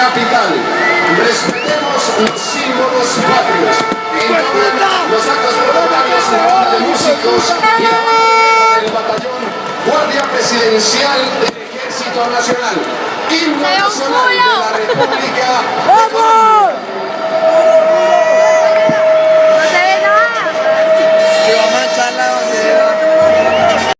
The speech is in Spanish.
capital. Respetemos los símbolos patrios. En los actos protocolares de músicos y la banda del batallón Guardia Presidencial del Ejército Nacional. Himno nacional de la República de Colombia.